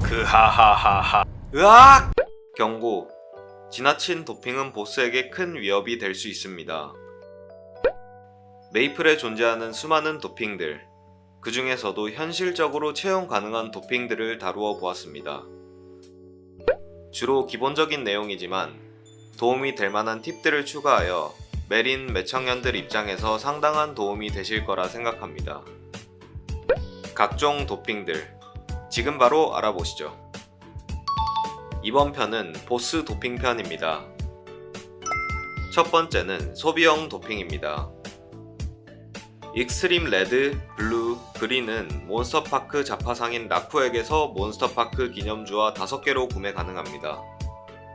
크하하하하. 으악! 경고. 지나친 도핑은 보스에게 큰 위협이 될 수 있습니다. 메이플에 존재하는 수많은 도핑들, 그 중에서도 현실적으로 채용 가능한 도핑들을 다루어 보았습니다. 주로 기본적인 내용이지만 도움이 될 만한 팁들을 추가하여 메린 매청년들 입장에서 상당한 도움이 되실 거라 생각합니다. 각종 도핑들, 지금 바로 알아보시죠. 이번 편은 보스 도핑 편입니다. 첫 번째는 소비형 도핑입니다. 익스트림 레드, 블루, 그린은 몬스터파크 자파상인 라쿠에게서 몬스터파크 기념주와 5개로 구매 가능합니다.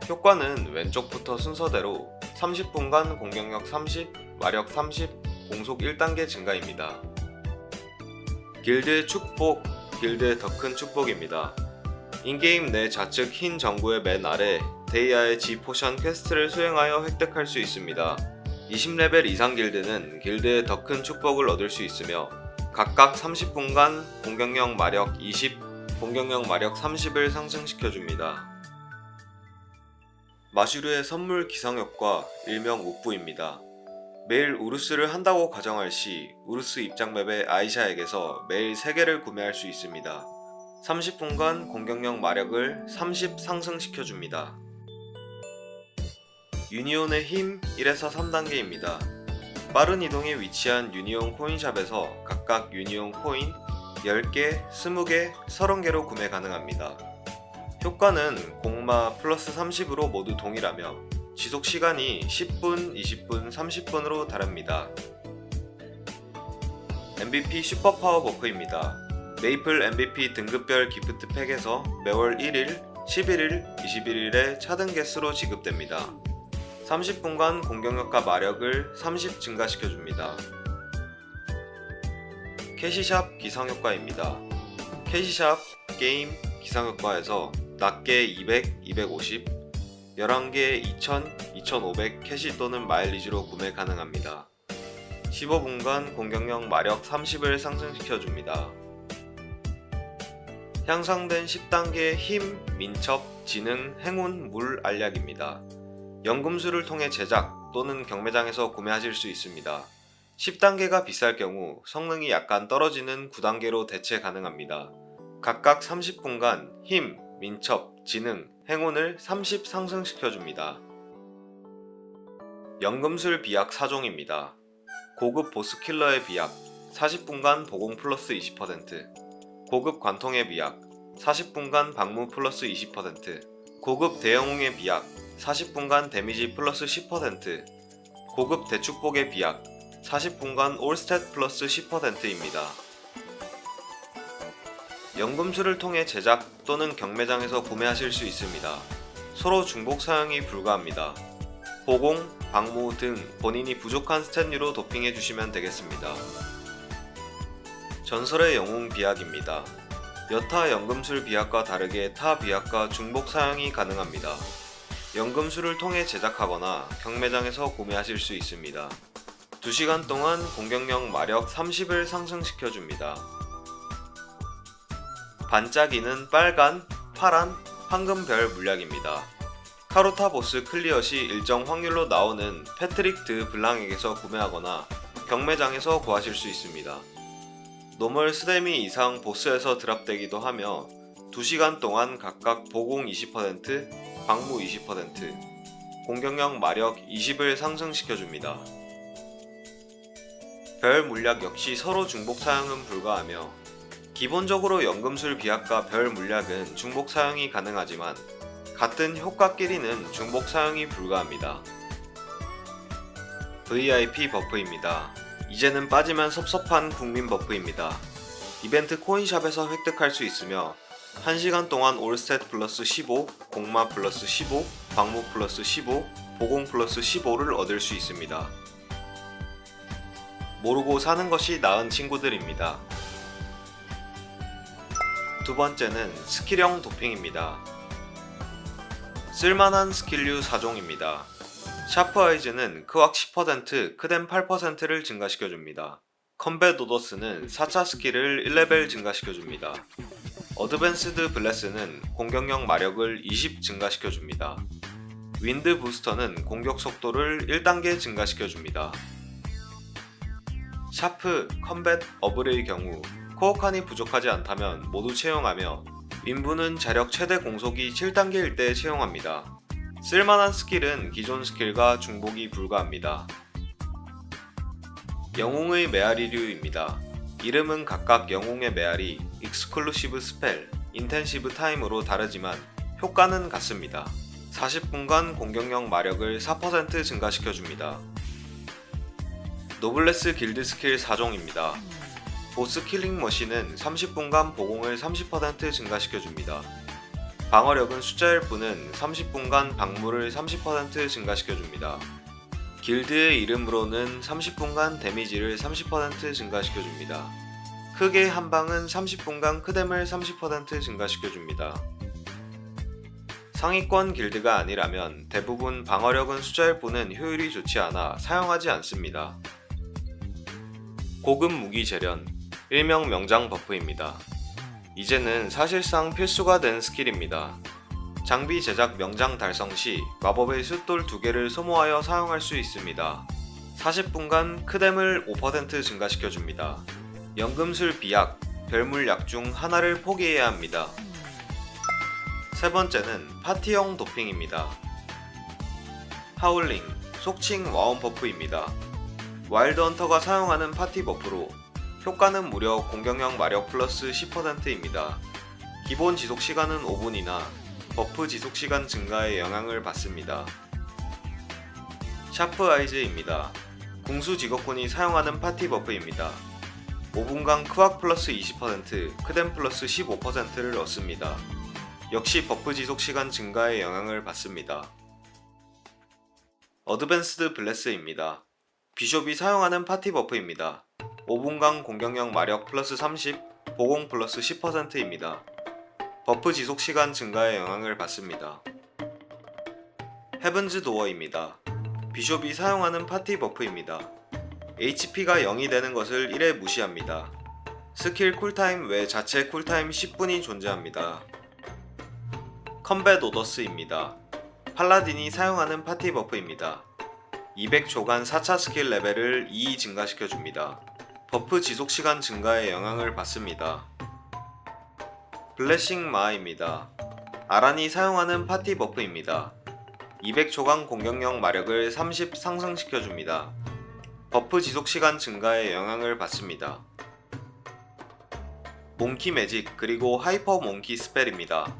효과는 왼쪽부터 순서대로 30분간 공격력 30, 마력 30, 공속 1단계 증가입니다. 길드의 축복, 길드의 더 큰 축복입니다. 인게임 내 좌측 흰 정구의 맨 아래 데이아의 G 포션 퀘스트를 수행하여 획득할 수 있습니다. 20레벨 이상 길드는 길드의 더 큰 축복을 얻을 수 있으며 각각 30분간 공격력 마력 20, 공격력 마력 30을 상승시켜줍니다. 마슈르의 선물 기상효과 일명 옥부입니다. 매일 우루스를 한다고 가정할 시 우루스 입장 맵의 아이샤에게서 매일 3개를 구매할 수 있습니다. 30분간 공격력 마력을 30 상승시켜줍니다. 유니온의 힘 1에서 3단계입니다. 빠른 이동에 위치한 유니온 코인샵에서 각각 유니온 코인 10개, 20개, 30개로 구매 가능합니다. 효과는 공마 플러스 30으로 모두 동일하며 지속시간이 10분, 20분, 30분으로 다릅니다. MVP 슈퍼파워 버프입니다. 메이플 MVP 등급별 기프트 팩에서 매월 1일, 11일, 21일에 차등 개수로 지급됩니다. 30분간 공격력과 마력을 30 증가시켜줍니다. 캐시샵 기상효과입니다. 캐시샵 게임 기상효과에서 낮게 200, 250, 11개에 2000, 2500 캐시 또는 마일리지로 구매 가능합니다. 15분간 공격력 마력 30을 상승시켜줍니다. 향상된 10단계 힘, 민첩, 지능, 행운, 물 알약입니다. 연금술을 통해 제작 또는 경매장에서 구매하실 수 있습니다. 10단계가 비쌀 경우 성능이 약간 떨어지는 9단계로 대체 가능합니다. 각각 30분간 힘, 민첩, 지능, 행운을 30 상승시켜줍니다. 연금술 비약 4종입니다. 고급 보스킬러의 비약 40분간 보공 플러스 20%, 고급 관통의 비약 40분간 방무 플러스 20%, 고급 대영웅의 비약 40분간 데미지 플러스 10%, 고급 대축복의 비약 40분간 올스탯 플러스 10%입니다. 연금술을 통해 제작 또는 경매장에서 구매하실 수 있습니다. 서로 중복 사용이 불가합니다. 보공, 방무 등 본인이 부족한 스탯류로 도핑해 주시면 되겠습니다. 전설의 영웅 비약입니다. 여타 연금술 비약과 다르게 타 비약과 중복 사용이 가능합니다. 연금술을 통해 제작하거나 경매장에서 구매하실 수 있습니다. 2시간 동안 공격력 마력 30을 상승시켜줍니다. 반짝이는 빨간, 파란, 황금별 물약입니다. 카루타 보스 클리어 시 일정 확률로 나오는 패트릭 드 블랑에게서 구매하거나 경매장에서 구하실 수 있습니다. 노멀 스데미 이상 보스에서 드랍되기도 하며 2시간 동안 각각 보공 20%, 방무 20%, 공격력 마력 20을 상승시켜줍니다. 별 물약 역시 서로 중복 사용은 불가하며 기본적으로 연금술 비약과 별 물약은 중복 사용이 가능하지만 같은 효과끼리는 중복 사용이 불가합니다. VIP 버프입니다. 이제는 빠지면 섭섭한 국민 버프입니다. 이벤트 코인샵에서 획득할 수 있으며 1시간 동안 올스탯 플러스 15, 공마 플러스 15, 방무 플러스 15, 보공 플러스 15를 얻을 수 있습니다. 모르고 사는 것이 나은 친구들입니다. 두 번째는 스킬형 도핑입니다. 쓸만한 스킬류 4종입니다. 샤프 아이즈는 크왁 10%, 크뎀 8%를 증가시켜줍니다. 컴뱃 오더스는 4차 스킬을 1레벨 증가시켜줍니다. 어드밴스드 블레스는 공격력 마력을 20 증가시켜줍니다. 윈드 부스터는 공격 속도를 1단계 증가시켜줍니다. 샤프, 컴뱃, 어블의 경우 코어 칸이 부족하지 않다면 모두 채용하며 윈부는 자력 최대 공속이 7단계일 때 채용합니다. 쓸만한 스킬은 기존 스킬과 중복이 불가합니다. 영웅의 메아리류입니다. 이름은 각각 영웅의 메아리, 익스클루시브 스펠, 인텐시브 타임으로 다르지만 효과는 같습니다. 40분간 공격력 마력을 4% 증가시켜줍니다. 노블레스 길드 스킬 4종입니다. 보스 킬링 머신은 30분간 보공을 30% 증가시켜줍니다. 방어력은 숫자일 뿐은 30분간 방물을 30% 증가시켜줍니다. 길드의 이름으로는 30분간 데미지를 30% 증가시켜줍니다. 크게 한방은 30분간 크뎀을 30% 증가시켜줍니다. 상위권 길드가 아니라면 대부분 방어력은 숫자일 뿐은 효율이 좋지 않아 사용하지 않습니다. 고급 무기 재련, 일명 명장 버프입니다. 이제는 사실상 필수가 된 스킬입니다. 장비 제작 명장 달성 시 마법의 숫돌 2개를 소모하여 사용할 수 있습니다. 40분간 크뎀을 5% 증가시켜줍니다. 연금술 비약, 별물약 중 하나를 포기해야 합니다. 세 번째는 파티형 도핑입니다. 하울링, 속칭 와운 버프입니다. 와일드 헌터가 사용하는 파티 버프로 효과는 무려 공격력 마력 플러스 10%입니다. 기본 지속시간은 5분이나 버프 지속시간 증가에 영향을 받습니다. 샤프 아이즈입니다. 궁수 직업군이 사용하는 파티 버프입니다. 5분간 크왁 플러스 20%, 크뎀 플러스 15%를 얻습니다. 역시 버프 지속시간 증가에 영향을 받습니다. 어드밴스드 블레스입니다. 비숍이 사용하는 파티 버프입니다. 5분간 공격력 마력 플러스 30, 보공 플러스 10%입니다. 버프 지속시간 증가에 영향을 받습니다. 헤븐즈 도어입니다. 비숍이 사용하는 파티 버프입니다. HP가 0이 되는 것을 1회 무시합니다. 스킬 쿨타임 외 자체 쿨타임 10분이 존재합니다. 컴뱃 오더스입니다. 팔라딘이 사용하는 파티 버프입니다. 200초간 4차 스킬 레벨을 2 증가시켜줍니다. 버프 지속시간 증가에 영향을 받습니다. 블레싱 마입니다. 아란이 사용하는 파티 버프입니다. 200초간 공격력 마력을 30 상승시켜줍니다. 버프 지속시간 증가에 영향을 받습니다. 몽키 매직 그리고 하이퍼 몽키 스펠입니다.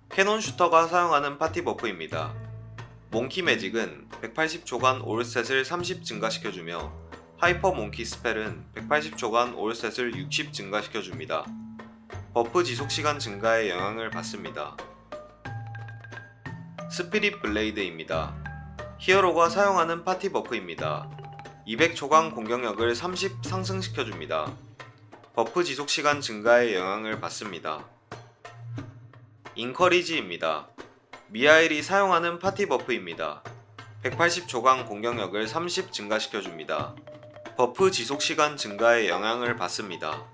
캐논 슈터가 사용하는 파티 버프입니다. 몽키 매직은 180초간 올셋을 30 증가시켜주며 하이퍼 몽키 스펠은 180초간 올셋을 60 증가시켜줍니다. 버프 지속시간 증가에 영향을 받습니다. 스피릿 블레이드입니다. 히어로가 사용하는 파티 버프입니다. 200초간 공격력을 30 상승시켜줍니다. 버프 지속시간 증가에 영향을 받습니다. 인커리지입니다. 미하일이 사용하는 파티 버프입니다. 180초간 공격력을 30 증가시켜줍니다. 버프 지속시간 증가에 영향을 받습니다.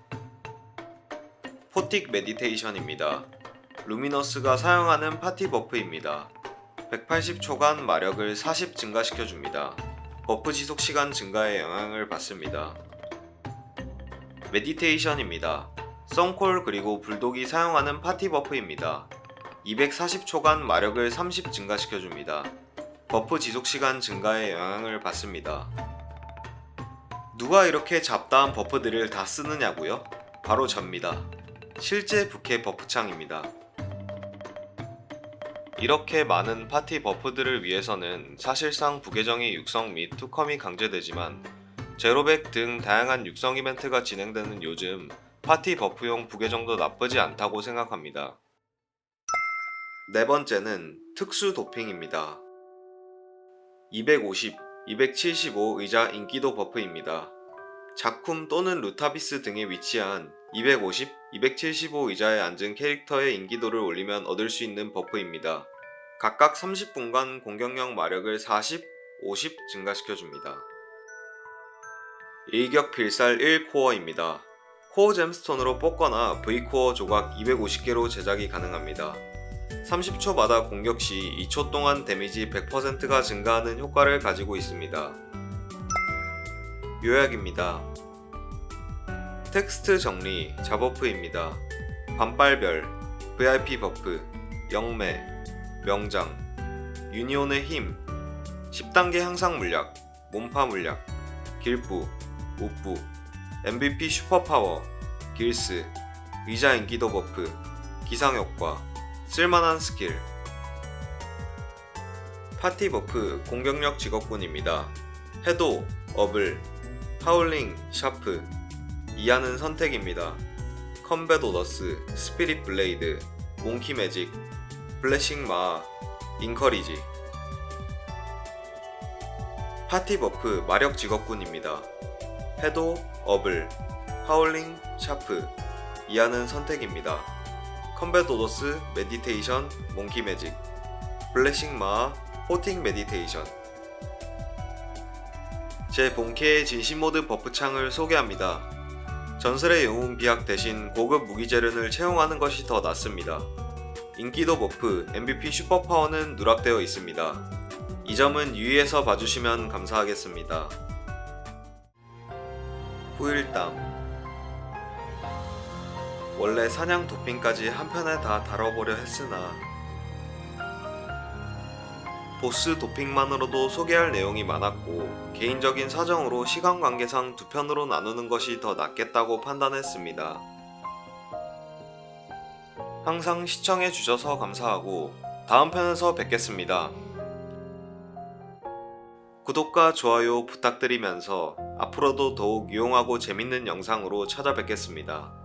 포틱 메디테이션입니다. 루미너스가 사용하는 파티 버프입니다. 180초간 마력을 40 증가시켜줍니다. 버프 지속시간 증가에 영향을 받습니다. 메디테이션입니다. 썬콜 그리고 불독이 사용하는 파티 버프입니다. 240초간 마력을 30 증가시켜줍니다. 버프 지속시간 증가에 영향을 받습니다. 누가 이렇게 잡다한 버프들을 다 쓰느냐고요? 바로 접니다. 실제 부캐 버프창입니다. 이렇게 많은 파티 버프들을 위해서는 사실상 부계정의 육성 및 투컴이 강제되지만 제로백 등 다양한 육성 이벤트가 진행되는 요즘 파티 버프용 부계정도 나쁘지 않다고 생각합니다. 네 번째는 특수 도핑입니다. 250, 275 의자 인기도 버프입니다. 작쿰 또는 루타비스 등에 위치한 250, 275 의자에 앉은 캐릭터의 인기도를 올리면 얻을 수 있는 버프입니다. 각각 30분간 공격력 마력을 40, 50 증가시켜줍니다. 일격 필살 1코어입니다. 코어 잼스톤으로 뽑거나 V코어 조각 250개로 제작이 가능합니다. 30초마다 공격 시 2초 동안 데미지 100%가 증가하는 효과를 가지고 있습니다. 요약입니다. 텍스트 정리, 자버프입니다. 반빨별, VIP 버프, 영매, 명장, 유니온의 힘, 10단계 향상 물약, 몸파 물약, 길부, 우부, MVP 슈퍼파워, 길스, 위자 인기도 버프, 기상효과, 쓸만한 스킬. 파티 버프 공격력 직업군입니다. 해도, 어블, 하울링, 샤프, 이하는 선택입니다. 컴뱃 오더스, 스피릿 블레이드, 몽키 매직, 블래싱 마하, 인커리지. 파티 버프 마력 직업군입니다. 해도, 어블, 하울링, 샤프, 이하는 선택입니다. 컴뱃 오더스, 메디테이션, 몽키 매직, 블래싱 마하, 포팅 메디테이션. 제 본캐의 진심 모드 버프 창을 소개합니다. 전설의 영웅 비약 대신 고급 무기 재련을 채용하는 것이 더 낫습니다. 인기도 버프 MVP 슈퍼파워는 누락되어 있습니다. 이 점은 유의해서 봐주시면 감사하겠습니다. 후일담. 원래 사냥 도핑까지 한편에 다 다뤄보려 했으나 보스 도핑만으로도 소개할 내용이 많았고 개인적인 사정으로 시간 관계상 두 편으로 나누는 것이 더 낫겠다고 판단했습니다. 항상 시청해주셔서 감사하고 다음 편에서 뵙겠습니다. 구독과 좋아요 부탁드리면서 앞으로도 더욱 유용하고 재밌는 영상으로 찾아뵙겠습니다.